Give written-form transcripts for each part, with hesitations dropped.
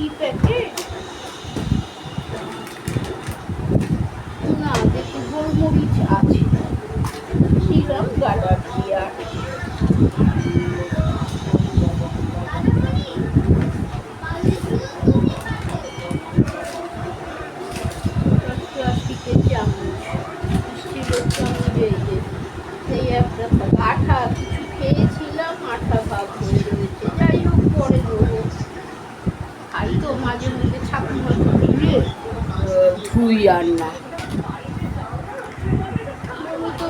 কি প্যাকেট না, দেখি গোলমরিচ আছে, ছিলাম গাডার দিয়া প্লাস্টিকের চামচ, স্টিলের চামচ, এই যে সেই একটা আঠা কিছু খেয়েছিলাম, আঠা ভাব হয়ে রয়েছে। যাই হোক, পরে দেবো। খাই তো মাঝে মধ্যে ছাতু ভাত দিলে ধুই আর না। তো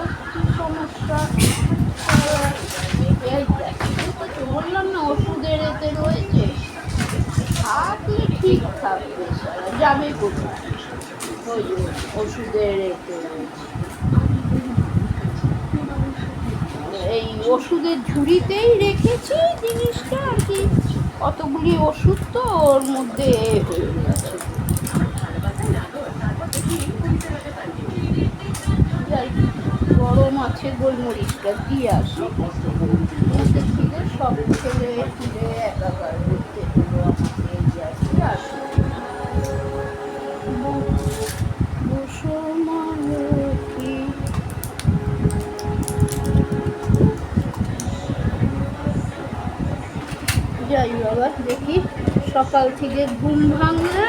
সমস্যা বললাম না, ওষুধের এতে রয়েছে, থাকলে ঠিক থাকবে, যাবে কোথায়? ওই ওষুধের এতে রয়েছে, এই ওষুধের ঝুড়িতেই রেখেছি জিনিসটা আর কি। কতগুলি ওষুধ তো ওর মধ্যে হয়ে গেছে। গরম আছে, গোলমরিচটা দিয়ে আসে থেকে সব ছেলে ফিরে একাকার করতে হলো আমাকে। যাই বাবা, দেখি সকাল থেকে ঘুম ভাঙলে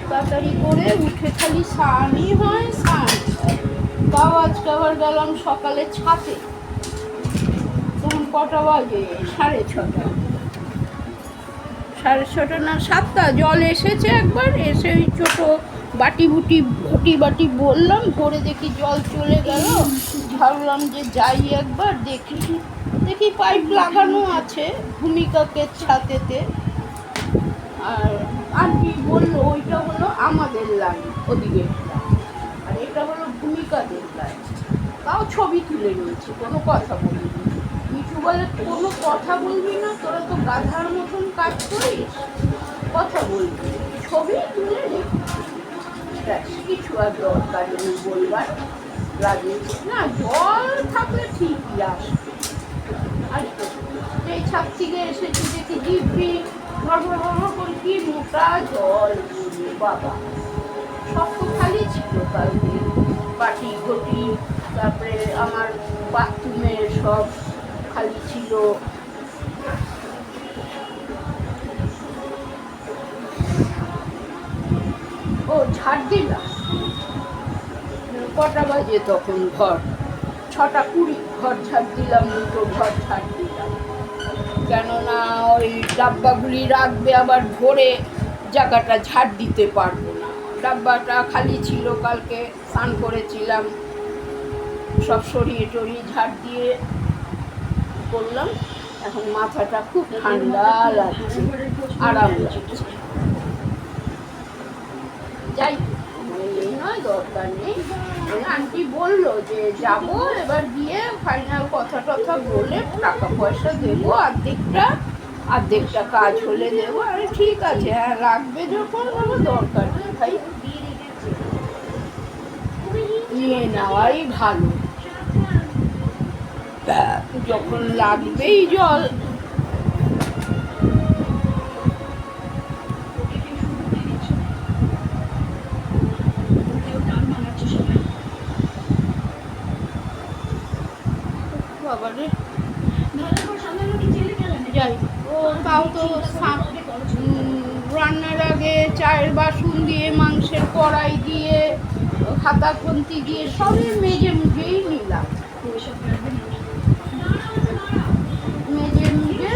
তাড়াতাড়ি করে উঠে খালি স্নানই হয়, স্নান হয়। তাও আজকে আবার গেলাম সকালে ছাতে, তখন কটা বাজে? 6:30, 6:30 না 7টা। জল এসেছে একবার, এসে ওই ছোটো ঘটি বললাম, ভরে দেখি জল চলে গেল। ভাবলাম যে যাই একবার দেখি পাইপ লাগানো আছে ভূমিকাকে ছাতেতে। আর আন্টি বললো ওইটা হলো আমাদের লাইন, ওদিকে, আর এটা হলো ভূমিকাদের লাইন। তাও ছবি তুলে নিয়েছি, কোনো কথা বলিনি। মিঠু বলে কোনো কথা বলবি না, তোরা তো গাধার মতন কাজ করিস, কথা বলবি, ছবি তুলে রেখেছি, কিছু আর দরকার নেই বলবার। লাগিয়েছি না, জল থাকলে ঠিকই আসবে। আর এই ছাদ থেকে এসেছি, দেখি জিপি ঘর করে কি মোটা জল, বাবা সব তো খালি ছিল কালকে, বাটি ঘটি, তারপরে আমার বাথরুমের সব খালি ছিল। ও ঝাড় দিলাম, কটা বাজে তখন? ঘর 6:20, ঘর ঝাড় দিলাম, 2টো ঘর ঝাড় দিলাম। কেননা ওই ডাব্বাগুলি রাখবে, আবার ভরে জায়গাটা ঝাড় দিতে পারবো না। ডাব্বাটা খালি ছিল, কালকে স্নান করেছিলাম, সব সরিয়ে টরিয়ে ঝাড় দিয়ে করলাম। এখন মাথাটা খুব ঠান্ডা লাগছে, আরাম লাগছে। যাই, এই নয়, দরকার নেই। আন্টি বললো যে যাবো, এবার গিয়ে ফাইনাল কথা টথা বলে টাকা পয়সা দেবো, অর্ধেকটা কাজ হলে দেবো। আরে ঠিক আছে, হ্যাঁ লাগবে যখন, আমার দরকার নেই ভাই, নিয়ে নেওয়াই ভালো। যখন লাগবেই জল, বাবারে যাই। ও তাও তো রান্নার আগে চায়ের বাসন দিয়ে, মাংসের কড়াই দিয়ে, খাতা খুন্তি দিয়ে সবই মেজে মুজেই নিলাম। মেজে মুজে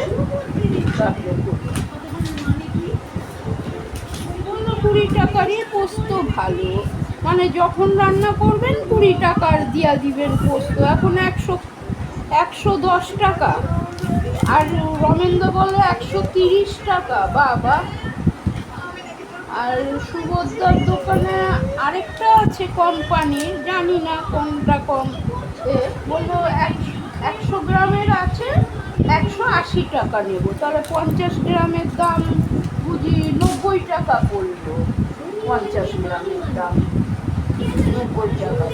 20 টাকারই পোস্ত ভালো, মানে যখন রান্না করবেন 20 টাকার দিয়া দিবেন পোস্ত। এখন 110 টাকা, আর রমেন্দ্র বলে 130 টাকা। বাবা, আর সুভদ্রার দোকানে আরেকটা আছে কোম্পানির, জানি না কোনটা কম, বললো 100 গ্রামের আছে 180 টাকা নেবো। তাহলে 50 গ্রামের দাম বুঝি 90 টাকা পড়লো, 50 গ্রামের দাম 90 টাকা।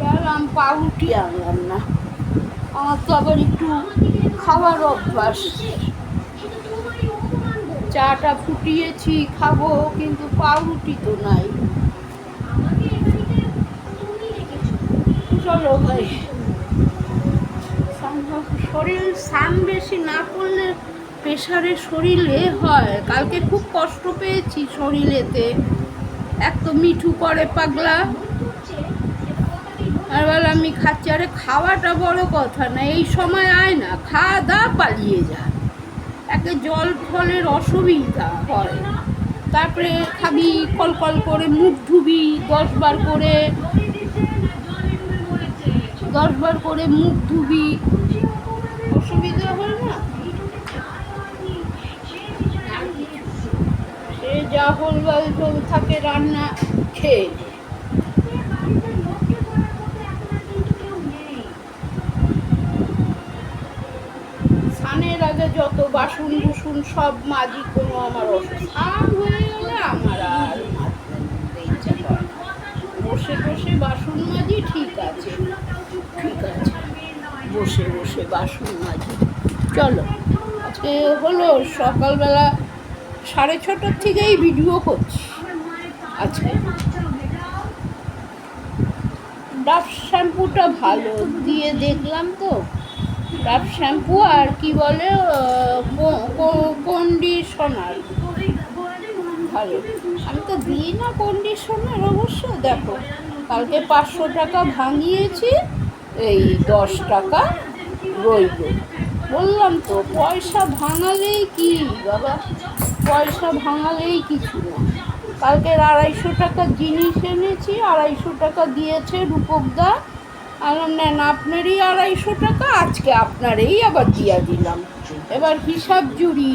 গেলাম, পাউরুটি আনলাম না, আমার তো আবার একটু খাওয়ার অভ্যাস। চাটা ফুটিয়েছি খাবো, কিন্তু পাউরুটি তো নাই। চলো ভাই, শরীর স্নান বেশি না করলে প্রেশারে শরীরে হয়। কালকে খুব কষ্ট পেয়েছি শরীরেতে, এক তো মিঠু করে পাগলা, আর বলে আমি খাচ্ছি। আরে খাওয়াটা বড় কথা না, এই সময় আয় না, খাওয়া দাওয়া পালিয়ে যায়, একে জল ফলের অসুবিধা হয়। তারপরে খাবি, কল কল করে মুখ ধুবি 10 বার করে, 10 বার করে মুখ ধুবি, অসুবিধা হয় না। সে যা হলবাল থাকে রান্না খেয়ে। স্নানের আগে যত বাসন বুসুন সব মাজি, কোনো আমার স্নান হয়ে গেলে আমার আর মাজতে ইচ্ছা করে না। বসে বসে বাসন মাজি, ঠিক আছে ঠিক আছে, বসে বসে বাসন মাজি। চলো, আজকে হলো সকালবেলা 6:30টার থেকেই ভিডিও করছি। আজকে ডাভ শ্যাম্পুটা ভালো দিয়ে দেখলাম তো, ডাভ শ্যাম্পু আর কি বলে কন্ডিশনার ভালো। আমি তো দিই না কন্ডিশনার অবশ্য। দেখো, কালকে 500 টাকা ভাঙিয়েছি, এই 10 টাকা রইল। বললাম তো, পয়সা ভাঙালেই কি বাবা, পয়সা ভাঙালেই কিছু না। কালকের 250 টাকার জিনিস এনেছি, 250 টাকা দিয়েছে রূপকদা। আর নেন আপনারই 250 টাকা, আজকে আপনারই আবার দিয়ে দিলাম। এবার হিসাব জুড়ি,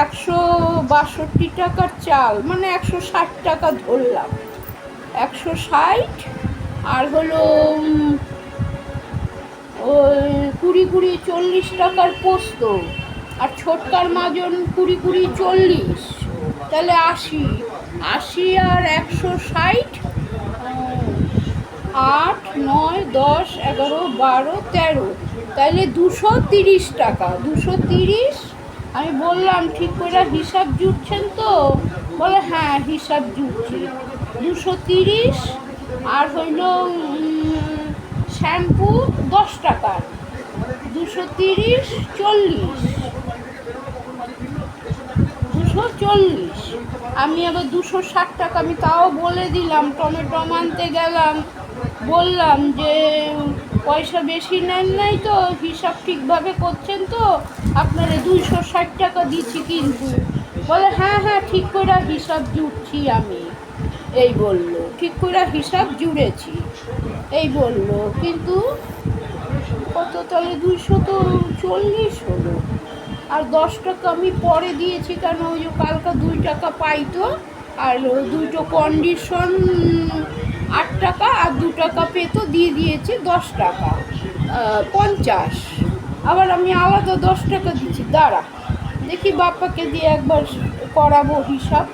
162 টাকার চাল, মানে 160 টাকা ধরলাম, 160 আর হলো ওই 20-40 টাকার পোস্ত, আর ছোটকার মাজন 20-40, তাহলে 80 আর 160, 8, 9, 10, 11, 12, 13, তাহলে 230 টাকা। 230। আমি বললাম ঠিক করে হিসাব জুটছেন তো? বলে হ্যাঁ হিসাব জুটছে। 230 আর হইল শ্যাম্পু 10 টাকার, 230, 40, 240। আমি আবার 260 টাকা, আমি তাও বলে দিলাম। টমেটো আনতে গেলাম, বললাম যে পয়সা বেশি নেন নাই তো, হিসাব ঠিকভাবে করছেন তো, আপনারা 260 টাকা দিচ্ছি কিন্তু। বলে হ্যাঁ হ্যাঁ ঠিক করে হিসাব জুড়ছি আমি, এই বললো। ঠিক করে হিসাব জুড়েছি এই বললো, কিন্তু কত তাহলে 240 হলো। আর 10 টাকা আমি পরে দিয়েছি, কারণ ওই যে কালকে 2 টাকা পাইতো, আর দুটো কন্ডিশন 8 টাকা আর 2 টাকা পেতো, দিয়ে দিয়েছি 10 টাকা 50। আবার আমি আলাদা 10 টাকা দিচ্ছি। দাঁড়া দেখি, বাপ্পাকে দিয়ে একবার করাবো হিসাব,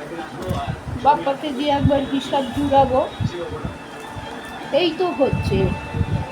বাপ্পাকে দিয়ে একবার হিসাব জুড়াবো। এই তো হচ্ছে।